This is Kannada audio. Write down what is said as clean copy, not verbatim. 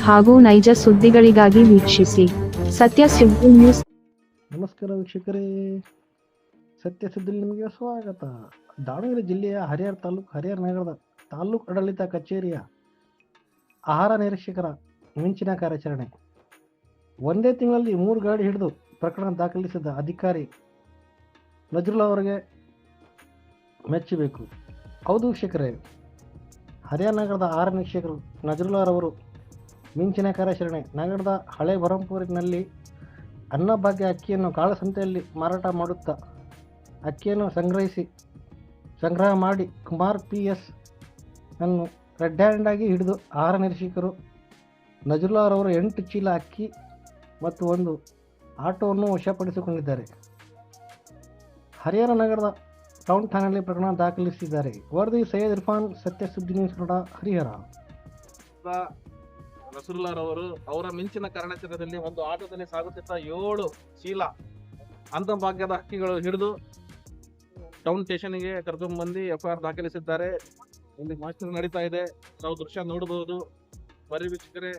ಹಾಗೂ ನೈಜ ಸುದ್ದಿಗಳಿಗಾಗಿ ವೀಕ್ಷಿಸಿ ಸತ್ಯ ಸುದ್ದಿ ನ್ಯೂಸ್. ನಮಸ್ಕಾರ ವೀಕ್ಷಕರೇ, ಸತ್ಯ ಸುದ್ದಿಯಲ್ಲಿ ನಿಮಗೆ ಸ್ವಾಗತ. ದಾವಣಗೆರೆ ಜಿಲ್ಲೆಯ ಹರಿಹರ ನಗರದ ತಾಲೂಕು ಆಡಳಿತ ಕಚೇರಿಯ ಆಹಾರ ನಿರೀಕ್ಷಕರ ಮಿಂಚಿನ ಕಾರ್ಯಾಚರಣೆ. ಒಂದೇ ತಿಂಗಳಲ್ಲಿ 3 ಗಾಡಿ ಹಿಡಿದು ಪ್ರಕರಣ ದಾಖಲಿಸಿದ ಅಧಿಕಾರಿ ನಜ್ರುಲ್ಲಾ ಅವರಿಗೆ ಮೆಚ್ಚಬೇಕು. ಹೌದು ವೀಕ್ಷಕರೇ, ಹರಿಹರ ನಗರದ ಆಹಾರ ನಿರೀಕ್ಷಕರು ನಜ್ರುಲ್ಲಾ ಅವರು ಮಿಂಚಿನ ಕಾರ್ಯಾಚರಣೆ. ನಗರದ ಹಳೆ ಬರಂಪೂರಿನಲ್ಲಿ ಅನ್ನಭಾಗ್ಯ ಅಕ್ಕಿಯನ್ನು ಕಾಳಸಂತೆಯಲ್ಲಿ ಮಾರಾಟ ಮಾಡುತ್ತಾ ಅಕ್ಕಿಯನ್ನು ಸಂಗ್ರಹ ಮಾಡಿ ಕುಮಾರ್ PS ಅನ್ನು ರೆಡ್ ಹ್ಯಾಂಡ್ ಆಗಿ ಹಿಡಿದು ಆಹಾರ ನಿರೀಕ್ಷಕರು ನಜ್ರುಲ್ಲಾ ಅವರು 8 ಚೀಲ ಅಕ್ಕಿ ಮತ್ತು ಒಂದು ಆಟೋವನ್ನು ವಶಪಡಿಸಿಕೊಂಡಿದ್ದಾರೆ. ಹರಿಹರ ನಗರದ ಟೌನ್ ಠಾಣೆಯಲ್ಲಿ ಪ್ರಕರಣ ದಾಖಲಿಸಿದ್ದಾರೆ. ವರದಿ ಸೈಯದ್ ಇರ್ಫಾನ್, ಸತ್ಯ ಸುದ್ದಿ ನ್ಯೂಸ್ ಕನ್ನಡ, ಹರಿಹರ. ನಜ್ರುಲ್ಲಾ ರವರು ಅವರ ಮಿಂಚಿನ ಕಾರ್ಯಾಚರಣೆಯಲ್ಲಿ ಒಂದು ಆಟೋದಲ್ಲಿ ಸಾಗುತ್ತಿದ್ದ 7 ಚೀಲ ಅನ್ನಭಾಗ್ಯದ ಅಕ್ಕಿಗಳು ಹಿಡಿದು ಟೌನ್ ಸ್ಟೇಷನ್ಗೆ ಕರೆದುಕೊಂಡು ಬಂದು FIR ದಾಖಲಿಸಿದ್ದಾರೆ. ಇಲ್ಲಿ ಮಾಸ್ಟರ್ ನಡೀತಾ ಇದೆ, ನಾವು ದೃಶ್ಯ ನೋಡಬಹುದು. ಬರೀ ವೀಕ್ಷಕರೇ,